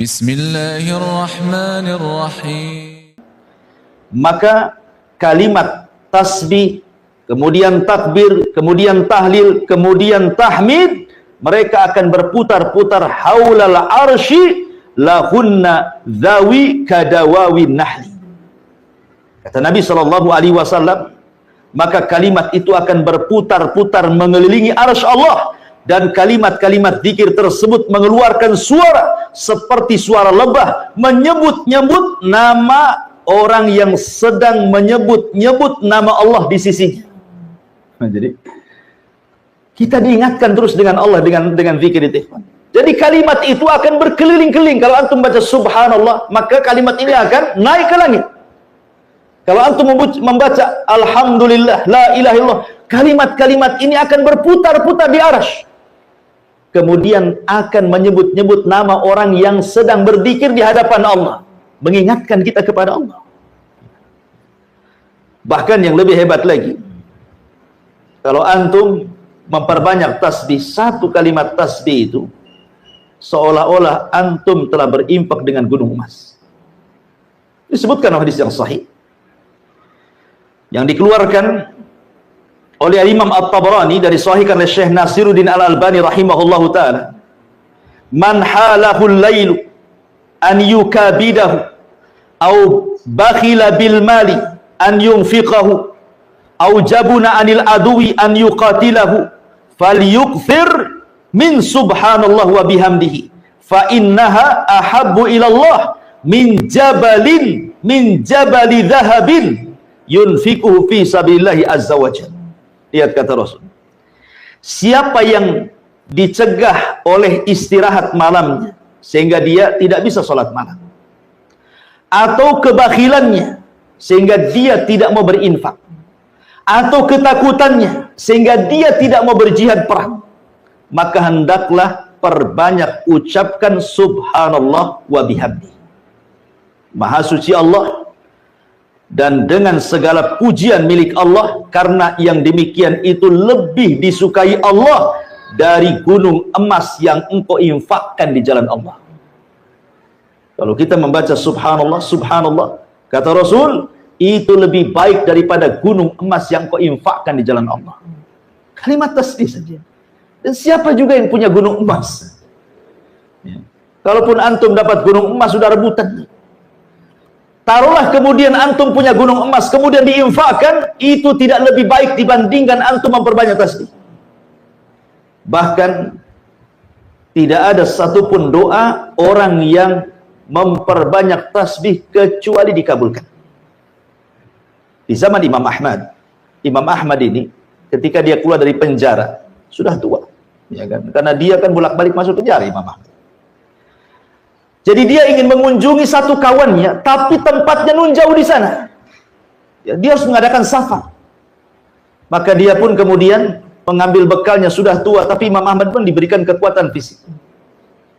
Bismillahirrahmanirrahim. Maka kalimat tasbih, kemudian takbir, kemudian tahlil, kemudian tahmid, mereka akan berputar-putar haulal arsy lahunna dhawi kadawawin nahli. Kata Nabi SAW, maka kalimat itu akan berputar-putar mengelilingi arsy Allah, dan kalimat-kalimat zikir tersebut mengeluarkan suara seperti suara lebah, menyebut-nyebut nama orang yang sedang menyebut-nyebut nama Allah di sisinya. Nah, jadi kita diingatkan terus dengan Allah dengan zikir itu. Jadi kalimat itu akan berkeliling-keliling. Kalau antum baca subhanallah, maka kalimat ini akan naik ke langit. Kalau antum membaca alhamdulillah, la ilaha illallah, kalimat-kalimat ini akan berputar-putar di arsy. Kemudian akan menyebut-nyebut nama orang yang sedang berzikir di hadapan Allah, mengingatkan kita kepada Allah. Bahkan yang lebih hebat lagi, kalau antum memperbanyak tasbih, satu kalimat tasbih itu seolah-olah antum telah berinfak dengan gunung emas. Disebutkan hadis yang sahih yang dikeluarkan oleh Imam At-Tabarani dari sahihkan oleh Syekh Nasiruddin Al-Albani rahimahullahu taala, man halahul lailu an yukabidahu au bakhila bil mali an yunfiqahu au jabuna anil adwi an yuqatilahu falyukthir min subhanallah wa bihamdihi fa innaha ahabbu ilallah min jabali dhahabin yunfiquhu fi sabilillahi azza wa jalla. Lihat kata Rasul, siapa yang dicegah oleh istirahat malamnya sehingga dia tidak bisa sholat malam, atau kebakhilannya sehingga dia tidak mau berinfak, atau ketakutannya sehingga dia tidak mau berjihad perang, maka hendaklah perbanyak ucapkan subhanallah wa bihamdi. Maha suci Allah dan dengan segala pujian milik Allah, karena yang demikian itu lebih disukai Allah dari gunung emas yang engkau infakkan di jalan Allah. Kalau kita membaca subhanallah, subhanallah, kata Rasul, itu lebih baik daripada gunung emas yang engkau infakkan di jalan Allah. Kalimat tasbih saja. Dan siapa juga yang punya gunung emas? Ya. Kalaupun antum dapat gunung emas, sudah rebutan. Taruhlah kemudian antum punya gunung emas, kemudian diinfakkan, itu tidak lebih baik dibandingkan antum memperbanyak tasbih. Bahkan tidak ada satupun doa orang yang memperbanyak tasbih kecuali dikabulkan. Di zaman Imam Ahmad ini ketika dia keluar dari penjara sudah tua, ya kan? Karena dia kan bolak-balik masuk penjara Imam Ahmad. Jadi dia ingin mengunjungi satu kawannya, tapi tempatnya nun jauh di sana. Ya, dia harus mengadakan safar. Maka dia pun kemudian mengambil bekalnya, sudah tua, tapi Imam Ahmad pun diberikan kekuatan fisik.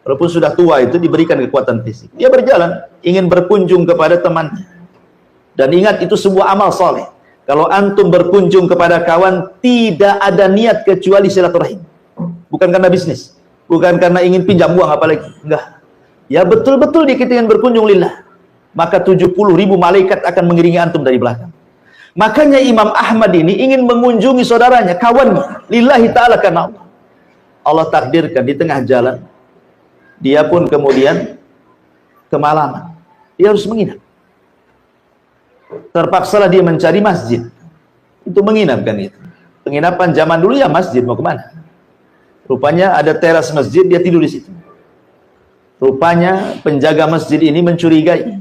Walaupun sudah tua itu diberikan kekuatan fisik. Dia berjalan, ingin berkunjung kepada temannya. Dan ingat, itu sebuah amal soleh. Kalau antum berkunjung kepada kawan, tidak ada niat kecuali silaturahim. Bukan karena bisnis, bukan karena ingin pinjam uang apalagi. Enggak. Ya betul-betul dia ingin berkunjung lillah. Maka 70.000 malaikat akan mengiringi antum dari belakang. Makanya Imam Ahmad ini ingin mengunjungi saudaranya, kawannya, lillahi ta'ala karena Allah. Allah takdirkan di tengah jalan, dia pun kemudian kemalaman. Dia harus menginap. Terpaksalah dia mencari masjid. Itu menginap kan itu. Penginapan zaman dulu ya masjid, mau kemana? Rupanya ada teras masjid, dia tidur di situ. Rupanya penjaga masjid ini mencurigai.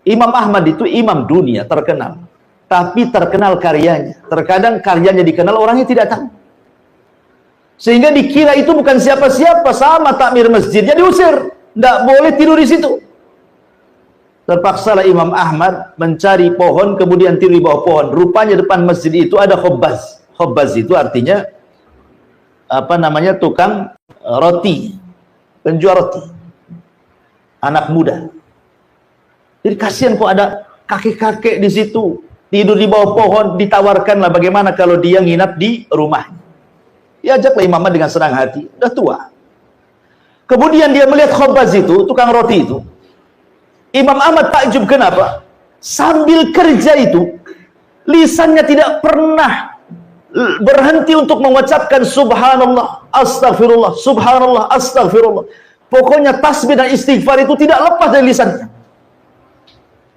Imam Ahmad itu imam dunia terkenal, tapi terkenal karyanya. Terkadang karyanya dikenal, orangnya tidak tahu. Sehingga dikira itu bukan siapa-siapa, sama takmir masjidnya diusir. Tidak boleh tidur di situ. Terpaksalah Imam Ahmad mencari pohon, kemudian tidur di bawah pohon. Rupanya depan masjid itu ada khobbaz. Khobbaz itu artinya tukang roti, penjual roti. Anak muda. Jadi kasihan kok ada kakek-kakek di situ tidur di bawah pohon. Ditawarkanlah bagaimana kalau dia nginap di rumahnya. Diajaklah Imam Ahmad dengan senang hati. Udah tua. Kemudian dia melihat Khabbaz itu, tukang roti itu. Imam Ahmad takjub, kenapa? Sambil kerja itu, lisannya tidak pernah berhenti untuk mengucapkan subhanallah, astagfirullah, subhanallah, astagfirullah. Pokoknya tasbih dan istighfar itu tidak lepas dari lisannya.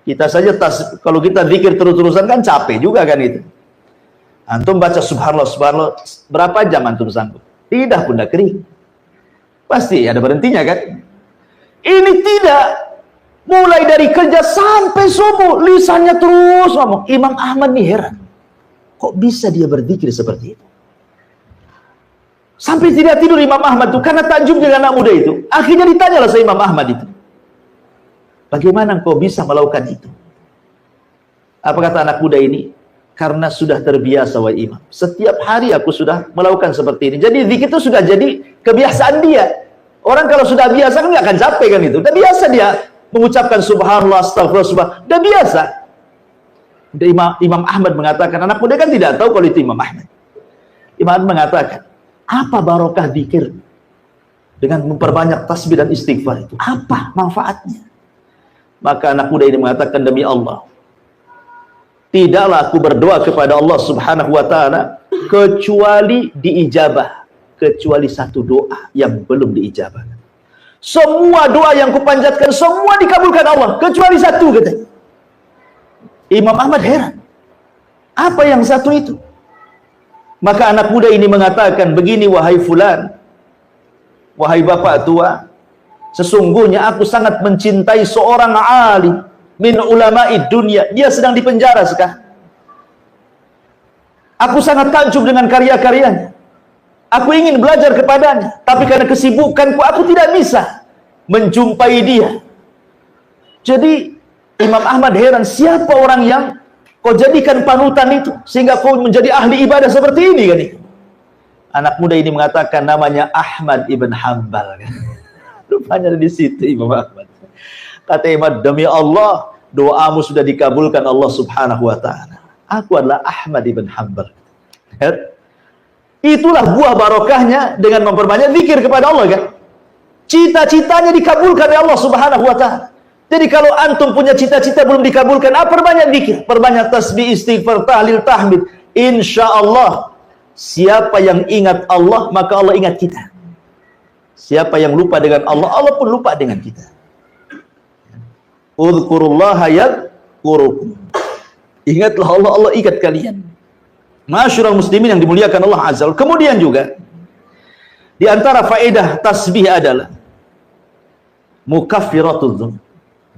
Kita saja kalau kita zikir terus-terusan kan capek juga kan itu. Antum baca subhanallah, subhanallah, berapa jam antum sanggup? Tidak pun kering. Pasti ada berhentinya kan? Ini tidak. Mulai dari kerja sampai subuh, lisannya terus ngomong. Imam Ahmad nih heran. Kok bisa dia berzikir seperti itu? Sampai tidak tidur Imam Ahmad itu karena takjub dengan anak muda itu. Akhirnya ditanyalah sama Imam Ahmad itu. Bagaimana kau bisa melakukan itu? Apa kata anak muda ini? Karena sudah terbiasa wahai imam. Setiap hari aku sudah melakukan seperti ini. Jadi zikir itu sudah jadi kebiasaan dia. Orang kalau sudah biasa kan nggak akan capek kan itu. Udah biasa dia mengucapkan subhanallah, astagfirullah, subhanallah. Udah biasa. Imam Ahmad mengatakan, anak muda kan tidak tahu kalau itu Imam Ahmad. Imam Ahmad mengatakan, apa barokah zikir dengan memperbanyak tasbih dan istighfar itu? Apa manfaatnya? Maka anak muda ini mengatakan, demi Allah, tidaklah aku berdoa kepada Allah subhanahu wa ta'ala kecuali diijabah, kecuali satu doa yang belum diijabah. Semua doa yang kupanjatkan semua dikabulkan Allah kecuali satu, katanya. Imam Ahmad heran, apa yang satu itu? Maka anak muda ini mengatakan begini, wahai fulan, wahai bapak tua, sesungguhnya aku sangat mencintai seorang alim min ulama'i dunia. Dia sedang dipenjara sekarang. Aku sangat takjub dengan karya-karyanya. Aku ingin belajar kepadanya, tapi karena kesibukanku aku tidak bisa menjumpai dia. Jadi Imam Ahmad heran, siapa orang yang kau jadikan panutan itu sehingga kau menjadi ahli ibadah seperti ini kan? Anak muda ini mengatakan namanya Ahmad ibn Hanbal. Rupanya di situ Imam Ahmad. Kata Imam, demi Allah, doamu sudah dikabulkan Allah subhanahu wa ta'ala. Aku adalah Ahmad ibn Hanbal. Itulah buah barokahnya dengan memperbanyak zikir kepada Allah kan. Cita-citanya dikabulkan oleh Allah subhanahu wa ta'ala. Jadi kalau antum punya cita-cita belum dikabulkan, perbanyak zikir, perbanyak tasbih, istighfar, tahlil, tahmid. Insya Allah, siapa yang ingat Allah, maka Allah ingat kita. Siapa yang lupa dengan Allah, Allah pun lupa dengan kita. Udhkurullaha yadhkurukum. Ingatlah Allah, Allah ingat kalian. Masyurul muslimin yang dimuliakan Allah azza wa jalla. Kemudian juga di antara faedah tasbih adalah mukaffiratul dzunub,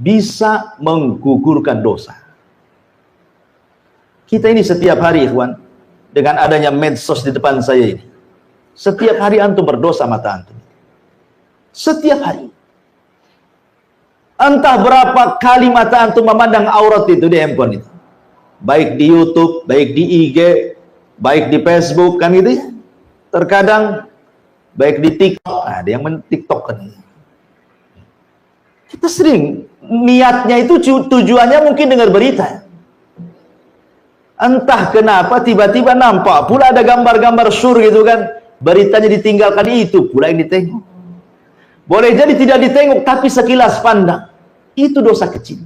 bisa menggugurkan dosa. Kita ini setiap hari, ikhwan, dengan adanya medsos di depan saya ini, setiap hari antum berdosa mata antum. Setiap hari. Entah berapa kali mata antum memandang aurat itu di handphone itu. Baik di YouTube, baik di IG, baik di Facebook, kan gitu ya. Terkadang baik di TikTok, ada yang men-TikTok kan. Kita sering niatnya itu tujuannya mungkin dengar berita. Entah kenapa tiba-tiba nampak pula ada gambar-gambar sur gitu kan. Beritanya ditinggalkan, itu pula yang ditengok. Boleh jadi tidak ditengok, tapi sekilas pandang. Itu dosa kecil.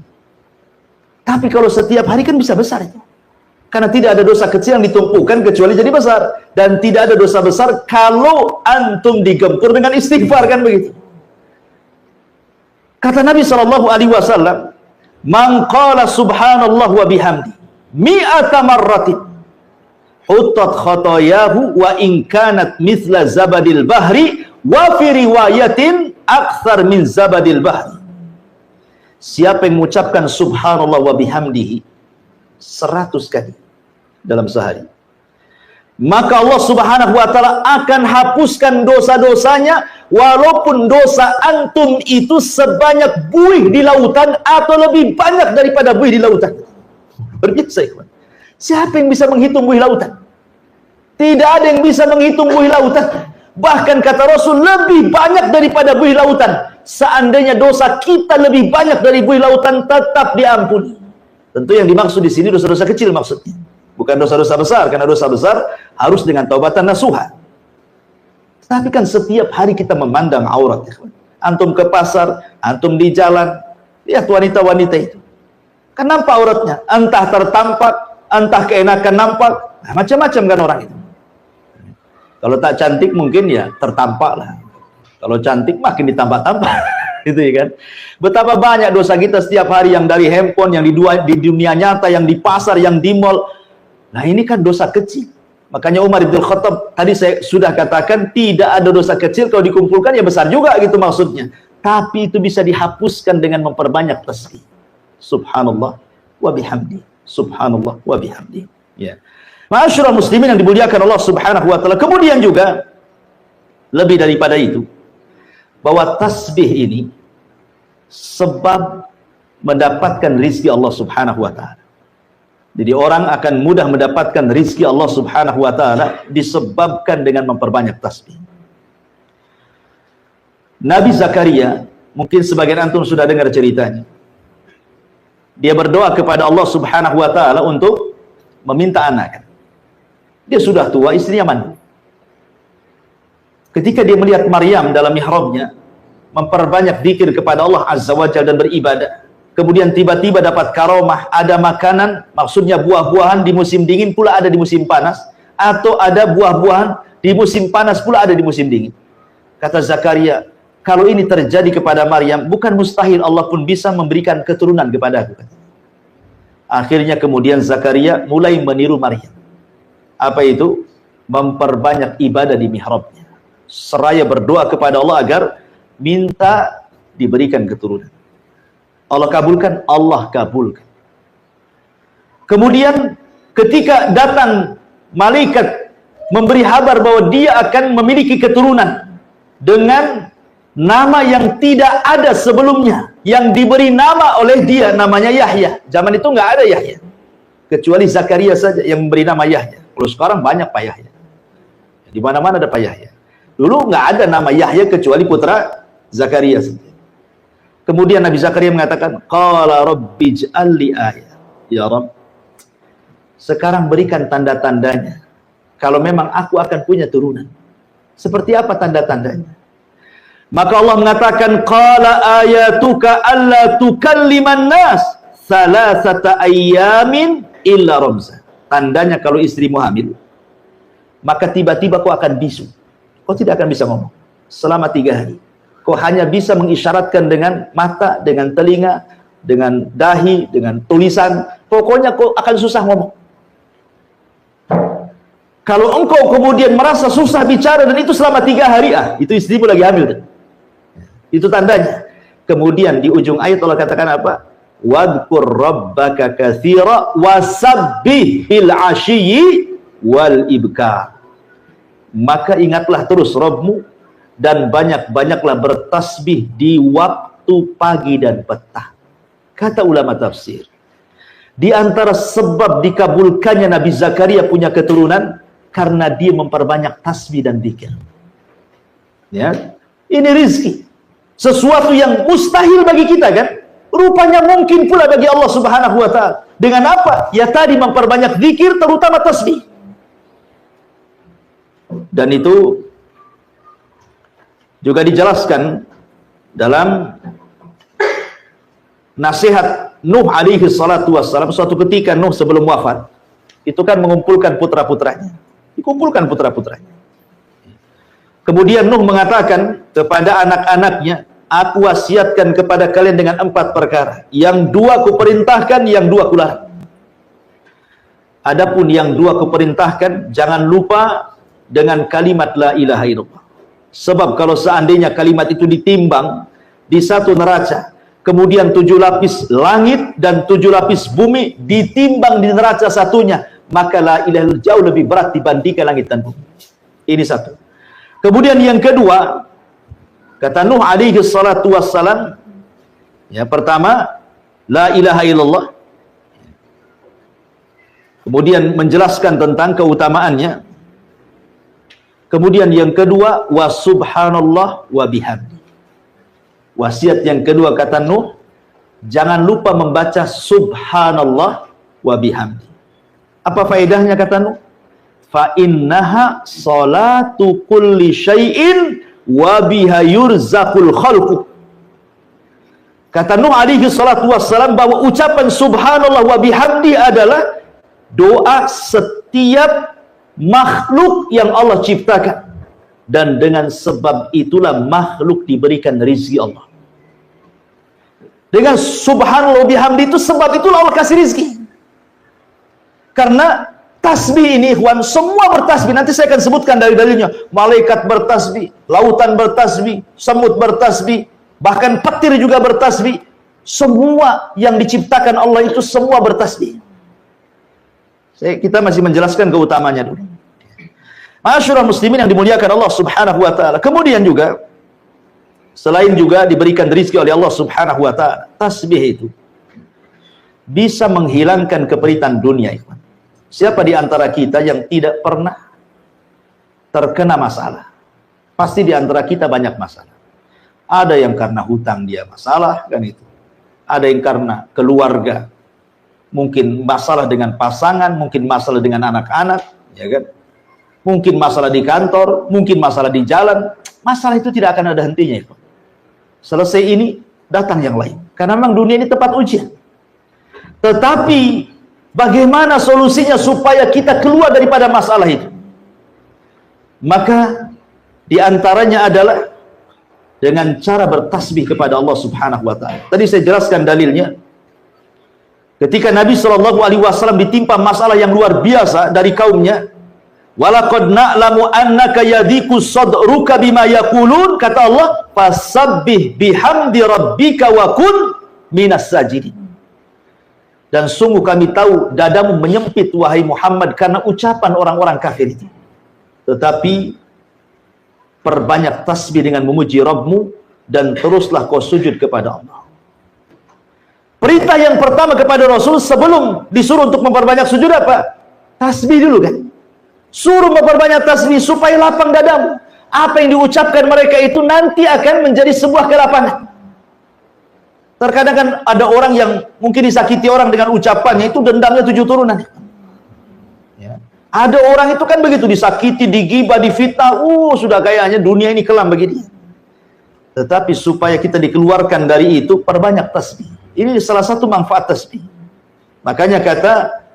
Tapi kalau setiap hari kan bisa besar itu. Karena tidak ada dosa kecil yang ditumpukan kecuali jadi besar. Dan tidak ada dosa besar kalau antum digempur dengan istighfar, kan begitu. Kata Nabi SAW, man qala subhanallah wa bihamdi mi'ata marratin hutat khotoyahu wa in kanat mithla zabadil bahri wa fi riwayatin akthar min zabadil bahri. Siapa yang mengucapkan subhanallah wa bihamdihi 100 kali dalam sehari, maka Allah subhanahu wa ta'ala akan hapuskan dosa-dosanya, walaupun dosa antum itu sebanyak buih di lautan atau lebih banyak daripada buih di lautan. Berbiasa, ikhwan. Siapa yang bisa menghitung buih lautan? Tidak ada yang bisa menghitung buih lautan. Bahkan kata Rasul, lebih banyak daripada buih lautan. Seandainya dosa kita lebih banyak dari buih lautan, tetap diampuni. Tentu yang dimaksud di sini dosa-dosa kecil maksudnya. Bukan dosa-dosa besar, karena dosa besar harus dengan taubatan nasuha. Tapi kan setiap hari kita memandang aurat. Antum ke pasar, antum di jalan, lihat wanita-wanita itu. Kan nampak auratnya. Entah tertampak, entah keenakan nampak. Nah, macam-macam kan orang itu. Kalau tak cantik mungkin ya tertampak lah. Kalau cantik makin ditampak-tampak. Gitu ya kan. Betapa banyak dosa kita setiap hari, yang dari handphone, yang di dunia nyata, yang di pasar, yang di mall. Nah ini kan dosa kecil. Makanya Umar bin Khattab, tadi saya sudah katakan, tidak ada dosa kecil, kalau dikumpulkan ya besar juga gitu maksudnya. Tapi itu bisa dihapuskan dengan memperbanyak tasbih. Subhanallah wa bihamdi. Subhanallah wa bihamdi. Ya. Ma'asyiral muslimin yang dimuliakan Allah Subhanahu wa taala. Kemudian juga lebih daripada itu, bahwa tasbih ini sebab mendapatkan rizki Allah Subhanahu wa taala. Jadi orang akan mudah mendapatkan rizki Allah Subhanahu wa taala disebabkan dengan memperbanyak tasbih. Nabi Zakaria, mungkin sebagian antum sudah dengar ceritanya. Dia berdoa kepada Allah Subhanahu wa taala untuk meminta anak. Dia sudah tua, istrinya mandul. Ketika dia melihat Maryam dalam mihrabnya memperbanyak zikir kepada Allah Azza wa Jalla dan beribadah, kemudian tiba-tiba dapat karomah, ada makanan, maksudnya buah-buahan di musim dingin pula ada di musim panas, atau ada buah-buahan di musim panas pula ada di musim dingin. Kata Zakaria, kalau ini terjadi kepada Maryam, bukan mustahil Allah pun bisa memberikan keturunan kepada aku. Akhirnya kemudian Zakaria mulai meniru Maryam. Apa itu? Memperbanyak ibadah di mihrabnya, seraya berdoa kepada Allah agar minta diberikan keturunan. Allah kabulkan, Allah kabulkan. Kemudian ketika datang malaikat memberi kabar bahwa dia akan memiliki keturunan dengan nama yang tidak ada sebelumnya, yang diberi nama oleh dia, namanya Yahya. Zaman itu nggak ada Yahya, kecuali Zakaria saja yang memberi nama Yahya. Kalau sekarang banyak Pak Yahya, di mana-mana ada Pak Yahya. Dulu nggak ada nama Yahya kecuali putra Zakaria saja. Kemudian Nabi Zakaria mengatakan, qala rabbi ij'al li ayah. Ya Rabb, sekarang berikan tanda-tandanya kalau memang aku akan punya turunan. Seperti apa tanda-tandanya? Maka Allah mengatakan, qala ayatuka alla tukalliman nas salasata ayyamin illa ramza. Tandanya kalau istrimu hamil, maka tiba-tiba kau akan bisu. Kau tidak akan bisa ngomong selama 3 hari. Kau hanya bisa mengisyaratkan dengan mata, dengan telinga, dengan dahi, dengan tulisan. Pokoknya kau akan susah ngomong. Kalau engkau kemudian merasa susah bicara dan itu selama 3 hari, itu istrimu lagi hamil. Itu tandanya. Kemudian di ujung ayat Allah katakan apa? Wadhkur rabbaka katsira wasabbih bil 'ashyi wal ibkar. Maka ingatlah terus Rabbmu dan banyak-banyaklah bertasbih di waktu pagi dan petang. Kata ulama tafsir, di antara sebab dikabulkannya Nabi Zakaria punya keturunan karena dia memperbanyak tasbih dan dzikir. Ya, ini rizki, sesuatu yang mustahil bagi kita kan? Rupanya mungkin pula bagi Allah Subhanahu wa taala. Dengan apa? Ya tadi memperbanyak dzikir, terutama tasbih. Dan itu juga dijelaskan dalam nasihat Nuh alaihi salatu wassalam. Suatu ketika Nuh sebelum wafat, itu kan mengumpulkan putra-putranya. Dikumpulkan putra-putranya. Kemudian Nuh mengatakan kepada anak-anaknya, aku wasiatkan kepada kalian dengan 4 perkara. Yang 2 kuperintahkan, yang 2 kularang. Adapun yang 2 kuperintahkan, jangan lupa dengan kalimat la ilaha illallah. Sebab kalau seandainya kalimat itu ditimbang di satu neraca, kemudian 7 lapis langit dan 7 lapis bumi ditimbang di neraca satunya, maka la ilaha illallah jauh lebih berat dibandingkan langit dan bumi. Ini satu. Kemudian yang kedua, kata Nuh alaihi salatu wassalam, ya pertama la ilaha illallah. Kemudian menjelaskan tentang keutamaannya. Kemudian yang kedua, wa subhanallah wa bihamdi. Wasiat yang kedua kata Nuh, jangan lupa membaca subhanallah wa bihamdi. Apa faedahnya kata Nuh? fa innaha salatu kulli syai'in wa biha yurzaqul khalqu. Kata Nuh alaihi salatu wassalam bahwa ucapan subhanallah wa bihamdi adalah doa setiap makhluk yang Allah ciptakan, dan dengan sebab itulah makhluk diberikan rizki Allah. Dengan subhanallah wa bihamdi itu, sebab itulah Allah kasih rizki. Karena tasbih ini, ikhwan, semua bertasbih. Nanti saya akan sebutkan dari dalilnya. Malaikat bertasbih, lautan bertasbih, semut bertasbih, bahkan petir juga bertasbih. Semua yang diciptakan Allah itu semua bertasbih. Kita masih menjelaskan keutamanya dulu. Ma'asyiral muslimin yang dimuliakan Allah Subhanahu wa taala. Kemudian juga selain juga diberikan rezeki oleh Allah Subhanahu wa taala, tasbih itu bisa menghilangkan keperitan dunia, ikhwan. Siapa di antara kita yang tidak pernah terkena masalah? Pasti di antara kita banyak masalah. Ada yang karena hutang dia masalah, kan itu. Ada yang karena keluarga, mungkin masalah dengan pasangan, mungkin masalah dengan anak-anak, ya kan? Mungkin masalah di kantor, mungkin masalah di jalan. Masalah itu tidak akan ada hentinya, itu. Selesai ini, datang yang lain. Karena memang dunia ini tempat ujian. Tetapi bagaimana solusinya supaya kita keluar daripada masalah itu? Maka diantaranya adalah dengan cara bertasbih kepada Allah Subhanahu wa taala. Tadi saya jelaskan dalilnya. Ketika Nabi SAW ditimpa masalah yang luar biasa dari kaumnya, walaqad na'lamu annaka yadhiqu sadruka bima yaqulun, kata Allah, fasabbih bihamdi rabbika wa kun minas sajidin. Dan sungguh kami tahu dadamu menyempit wahai Muhammad karena ucapan orang-orang kafir itu. Tetapi perbanyak tasbih dengan memuji Rabbmu dan teruslah kau sujud kepada Allah. Perintah yang pertama kepada Rasul sebelum disuruh untuk memperbanyak sujud apa? Tasbih dulu kan. Suruh memperbanyak tasbih supaya lapang dadamu. Apa yang diucapkan mereka itu nanti akan menjadi sebuah kelapangan. Terkadang kan ada orang yang mungkin disakiti orang dengan ucapannya, itu dendamnya 7 turunan. Ya. Ada orang itu kan begitu, disakiti, digibah, difitnah, sudah kayaknya dunia ini kelam bagi dia. Tetapi supaya kita dikeluarkan dari itu, perbanyak tasbih. Ini salah satu manfaat tasbih. Makanya kata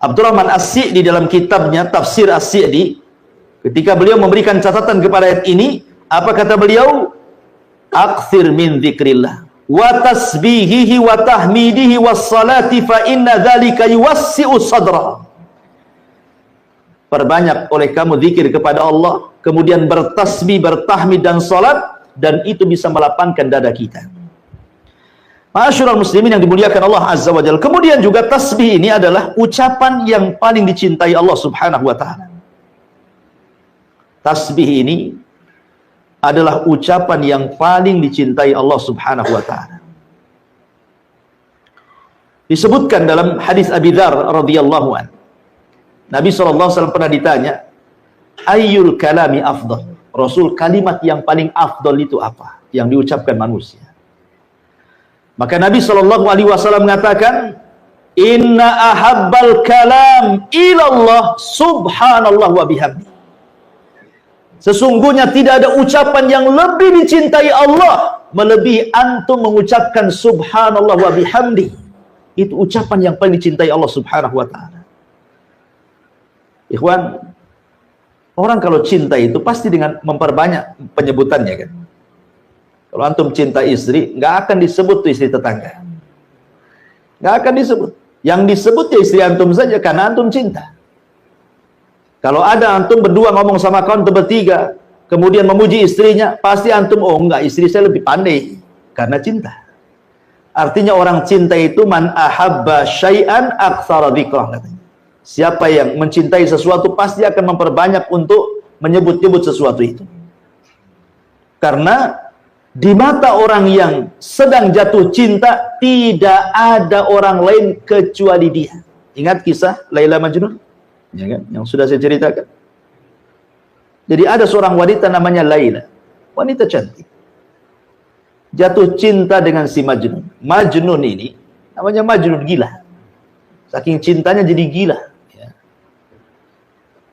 Abdurrahman As-Si'di dalam kitabnya Tafsir As-Si'di, ketika beliau memberikan catatan kepada ayat ini, apa kata beliau? Akthir min dzikrillah wa tasbihihi wa tahmidihi was salati fa inna dzalika yuwassi'u sadra. Perbanyak oleh kamu zikir kepada Allah, kemudian bertasbih, bertahmid dan salat, dan itu bisa melapangkan dada kita. Ma'asyiral muslimin yang dimuliakan Allah Azza wa Jalla. Kemudian juga tasbih ini adalah ucapan yang paling dicintai Allah Subhanahu wa taala. Tasbih ini adalah ucapan yang paling dicintai Allah Subhanahu wa taala. Disebutkan dalam hadis Abi Dzar radhiyallahu an. Nabi SAW pernah ditanya, ayyul kalami afdal? Rasul, kalimat yang paling afdal itu apa? Yang diucapkan manusia. Maka Nabi SAW mengatakan, inna ahabbal kalam ilallah subhanallah wa bihamdi. Sesungguhnya tidak ada ucapan yang lebih dicintai Allah melebihi antum mengucapkan subhanallah wa bihamdi. Itu ucapan yang paling dicintai Allah Subhanahu wa taala. Ikhwan, orang kalau cinta itu pasti dengan memperbanyak penyebutannya kan. Kalau antum cinta istri, nggak akan disebut tuh istri tetangga. Nggak akan disebut. Yang disebut ya istri antum saja karena antum cinta. Kalau ada antum berdua ngomong sama kawan bertiga, kemudian memuji istrinya, pasti antum, oh enggak, istri saya lebih pandai karena cinta. Artinya orang cinta itu man ahabba syai'an aktsara dzikrah. Siapa yang mencintai sesuatu pasti akan memperbanyak untuk menyebut-nyebut sesuatu itu. Karena di mata orang yang sedang jatuh cinta tidak ada orang lain kecuali dia. Ingat kisah Laila Majnun? Ya kan? Yang sudah saya ceritakan. Jadi ada seorang wanita namanya Laila, wanita cantik, jatuh cinta dengan si Majnun. Majnun ini namanya Majnun gila, saking cintanya jadi gila ya.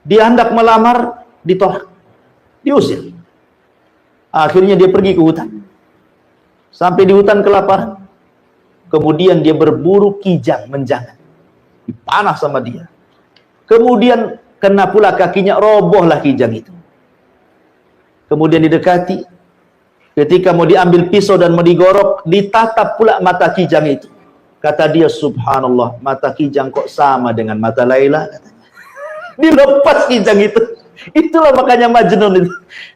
Dia hendak melamar, ditolak, diusir. Akhirnya dia pergi ke hutan. Sampai di hutan kelaparan. Kemudian dia berburu kijang, menjangan. Dipanah sama dia. Kemudian kena pula kakinya, robohlah kijang itu. Kemudian didekati. Ketika mau diambil pisau dan mau digorok, ditatap pula mata kijang itu. Kata dia, subhanallah, mata kijang kok sama dengan mata Laila? Katanya. Dilepas kijang itu. Itulah makanya Majnun itu.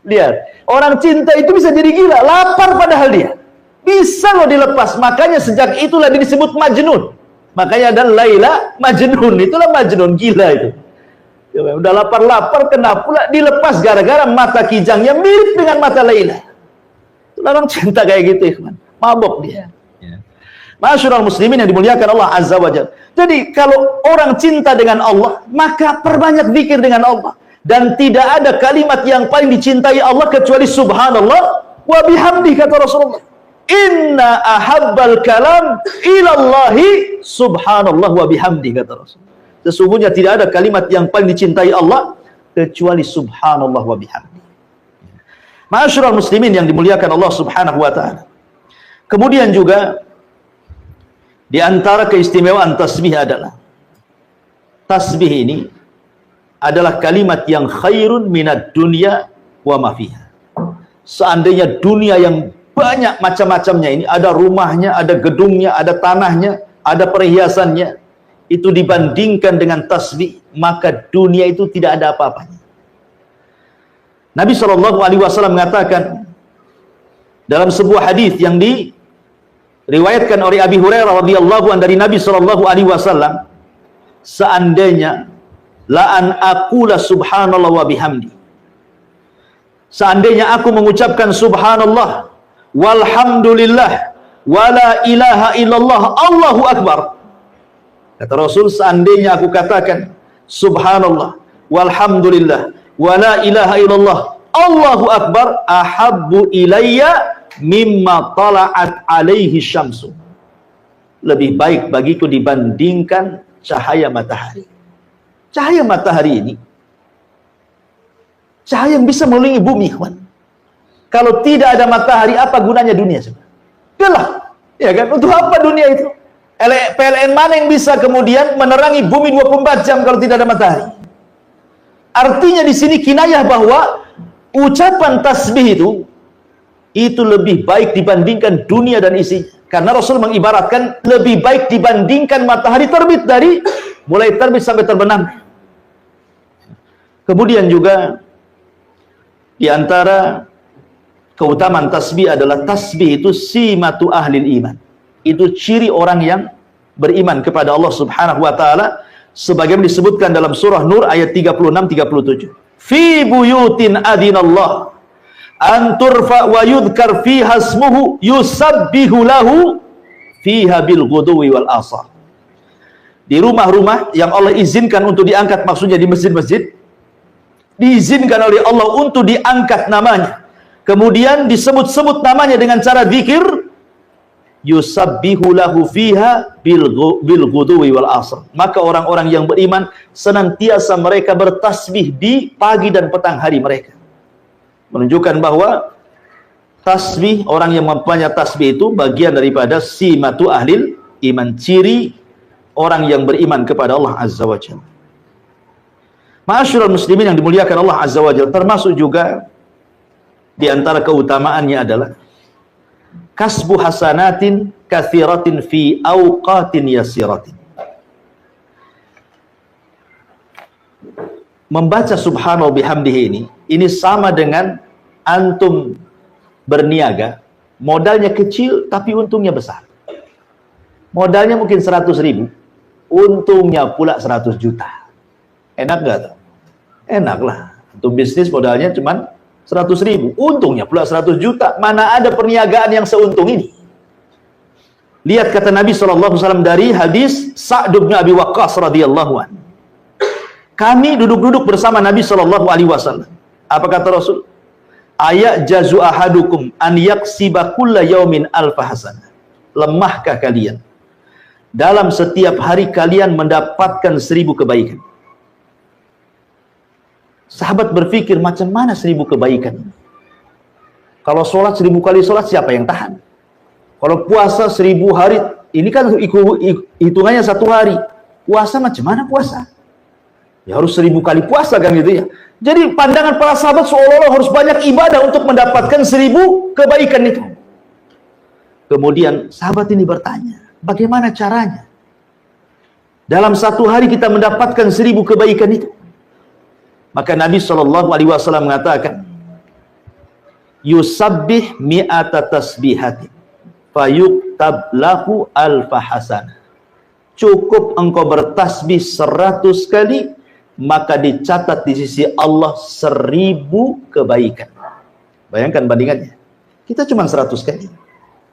Lihat, orang cinta itu bisa jadi gila, lapar padahal dia. Bisa loh dilepas. Makanya sejak itulah dia disebut Majnun. Makanya ada Laila, Majnun. Itulah Majnun, gila itu. Udah lapar-lapar, kena pula dilepas gara-gara mata kijangnya mirip dengan mata Laila. Itulah orang cinta kayak gitu, ikhwan. Mabok dia. Masyarul muslimin yang dimuliakan Allah Azza wa Jalla. Jadi kalau orang cinta dengan Allah, maka perbanyak zikir dengan Allah. Dan tidak ada kalimat yang paling dicintai Allah kecuali subhanallah wa bihamdi, kata Rasulullah. Inna ahabbal kalam ilallahi subhanallah wa bihamdi, kata Rasulullah. Sesungguhnya tidak ada kalimat yang paling dicintai Allah kecuali subhanallah wa bihamdi. Masyarul muslimin yang dimuliakan Allah Subhanahu wa taala. Kemudian juga di antara keistimewaan tasbih adalah tasbih ini adalah kalimat yang khairun minad dunya wa ma fiha. Seandainya dunia yang banyak macam-macamnya ini, ada rumahnya, ada gedungnya, ada tanahnya, ada perhiasannya, itu dibandingkan dengan tasbih, maka dunia itu tidak ada apa-apanya. Nabi SAW mengatakan dalam sebuah hadis yang diriwayatkan oleh Abi Hurairah radhiyallahu anhu dari Nabi SAW, seandainya la an aqula subhanallah wa bihamdi, seandainya aku mengucapkan subhanallah walhamdulillah wala ilaha illallah Allahu akbar, kata Rasul, seandainya aku katakan subhanallah walhamdulillah wala ilaha illallah Allahu akbar, ahabbu ilayya mimma tala'at alaihi syamsu, lebih baik bagiku dibandingkan cahaya matahari. Cahaya matahari ini cahaya yang bisa mengelilingi bumi, kawan. Kalau tidak ada matahari, apa gunanya dunia sebenarnya? Gelap, ya kan? Untuk apa dunia itu? PLN mana yang bisa kemudian menerangi bumi 24 jam kalau tidak ada matahari? Artinya di sini kinayah bahwa ucapan tasbih itu lebih baik dibandingkan dunia dan isinya. Karena Rasul mengibaratkan lebih baik dibandingkan matahari terbit dari mulai terbit sampai terbenam. Kemudian juga di antara keutamaan tasbih adalah tasbih itu simatu ahlil iman. Itu ciri orang yang beriman kepada Allah Subhanahu wa taala, sebagaimana disebutkan dalam surah Nur ayat 36-37. Fi buyutin adinallah an turfa wa yudhkar fiha ismuhu yusabbihu lahu fiha bil ghudwi wal asar. Di rumah-rumah yang Allah izinkan untuk diangkat, maksudnya di masjid-masjid, diizinkan oleh Allah untuk diangkat namanya, kemudian disebut-sebut namanya dengan cara zikir, yusabbihu lahu fiha bil ghudwi wal asr. Maka orang-orang yang beriman senantiasa mereka bertasbih di pagi dan petang hari mereka. Menunjukkan bahwa tasbih, orang yang mempunyai tasbih itu bagian daripada simatu ahlil iman, ciri orang yang beriman kepada Allah Azza wa Jalla. Ma'asyiral muslimin yang dimuliakan Allah Azza wa Jalla, termasuk juga di antara keutamaannya adalah kasbu hasanatin katsiratin fi awqatin yasiratin. Membaca subhanallah bihamdihi ini sama dengan antum berniaga, modalnya kecil tapi untungnya besar. Modalnya mungkin 100.000, untungnya pula 100 juta. Enak gak tuh? Enak lah. Untuk bisnis modalnya cuma 100.000, untungnya pula 100 juta. Mana ada perniagaan yang seuntung ini? Lihat kata Nabi SAW dari hadis Sa'd bin Abi Waqqas radhiyallahu anhu. Kami duduk-duduk bersama Nabi SAW. Apa kata Rasul? Ayat jazu ahadukum an yaksiba kulla yaumin alfa hasanah. Lemahkah kalian dalam setiap hari kalian mendapatkan 1000 kebaikan? Sahabat berpikir, macam mana 1000 kebaikan? Kalau sholat 1000 kali sholat, siapa yang tahan? Kalau puasa 1000 hari, ini kan hitungannya 1 hari. Puasa macam mana puasa? Ya harus 1000 kali puasa kan gitu ya. Jadi pandangan para sahabat seolah-olah harus banyak ibadah untuk mendapatkan 1000 kebaikan itu. Kemudian sahabat ini bertanya, bagaimana caranya? Dalam 1 hari kita mendapatkan 1000 kebaikan itu. Maka Nabi SAW mengatakan, yusabbih mi'ata tasbihatin fayuktab lahu alfa hasanah. Cukup engkau bertasbih 100 kali, maka dicatat di sisi Allah 1000 kebaikan. Bayangkan bandingannya. Kita cuma 100 kali,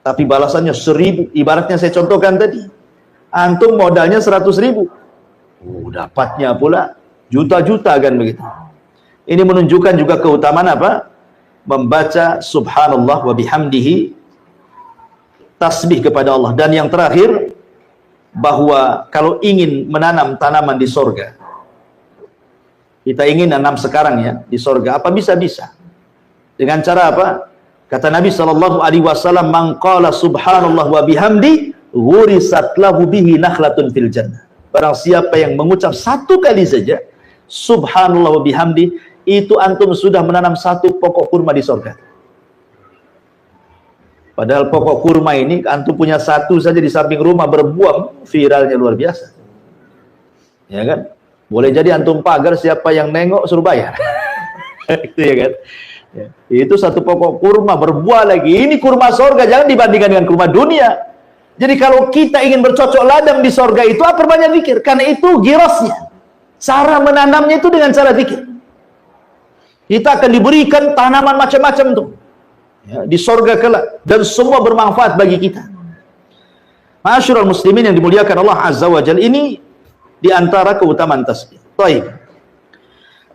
tapi balasannya 1000. Ibaratnya saya contohkan tadi, antum modalnya 100.000, dapatnya pula juta-juta kan begitu. Ini menunjukkan juga keutamaan apa? Membaca subhanallah wa bihamdihi, tasbih kepada Allah. Dan yang terakhir, bahwa kalau ingin menanam tanaman di sorga, kita ingin nanam sekarang ya di sorga, apa bisa-bisa. Dengan cara apa? Kata Nabi SAW, man qala subhanallah wa bihamdi ghurisat lahu bihi nakhlatun fil jannah. Barang siapa yang mengucap 1 kali saja subhanallah wa bihamdi, itu antum sudah menanam 1 pokok kurma di sorga. Padahal pokok kurma ini antum punya 1 saja di samping rumah, berbuah, viralnya luar biasa. Ya kan? Boleh jadi antum pagar, siapa yang nengok suruh bayar. Itu ya kan? Ya. Itu 1 pokok kurma berbuah lagi. Ini kurma sorga, jangan dibandingkan dengan kurma dunia. Jadi kalau kita ingin bercocok ladang di sorga itu, perbanyak zikir. Karena itu girosnya. Cara menanamnya itu dengan cara zikir. Kita akan diberikan tanaman macam-macam tuh ya, di sorga kelak, dan semua bermanfaat bagi kita. Ma'asyiral muslimin yang dimuliakan Allah Azza wa Jalla, ini di antara keutamaan tasbih. Baik.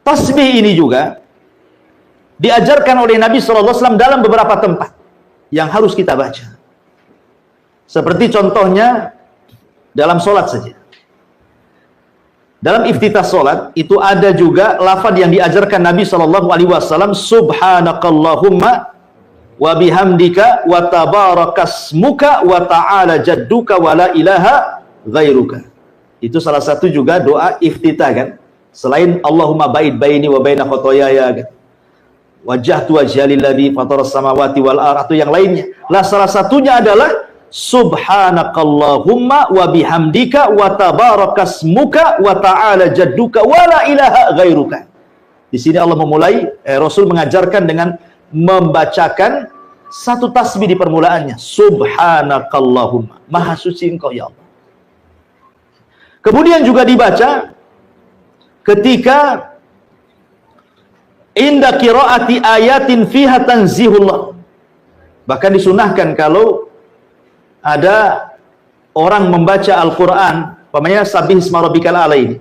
Tasbih ini juga diajarkan oleh Nabi SAW dalam beberapa tempat yang harus kita baca. Seperti contohnya dalam sholat saja. Dalam iftitah sholat itu ada juga lafaz yang diajarkan Nabi SAW, subhanakallahumma wa bihamdika wa tabarakasmuka wa ta'ala jadduka wa la ilaha ghairuka. Itu salah satu juga doa iftitah kan. Selain Allahumma ba'id baini wa baina khotoyaya kan. Wajjahtu wajhali alladzi fataras samawati wal ardh, atau yang lainnya. Lah salah satunya adalah subhanakallahumma wa bihamdika wa tabarakasmuka wa ta'ala jadduka wa la ilaha ghairuka. Di sini Allah memulai, Rasul mengajarkan dengan membacakan 1 tasbih di permulaannya, subhanakallahumma, maha suci engkau ya Allah. Kemudian juga dibaca ketika inda qiraati ayatin fiha tanzihullah. Bahkan disunahkan kalau ada orang membaca Al-Quran, umpamanya sabbihisma rabbikal a'la ini.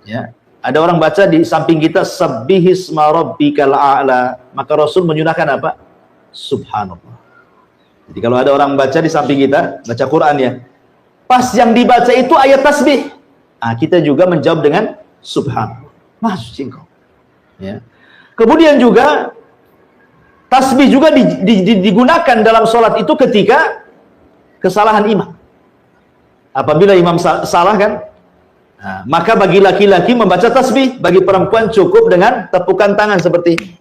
Ya, ada orang baca di samping kita sabbihisma rabbikal a'la, maka Rasul menyunahkan apa? Subhanallah. Jadi kalau ada orang baca di samping kita, baca Quran ya, pas yang dibaca itu ayat tasbih, kita juga menjawab dengan subhanallah, maha suci engkau. Ya. Kemudian juga tasbih juga digunakan dalam sholat itu ketika kesalahan imam. Apabila imam salah kan, maka bagi laki-laki membaca tasbih, bagi perempuan cukup dengan tepukan tangan seperti ini.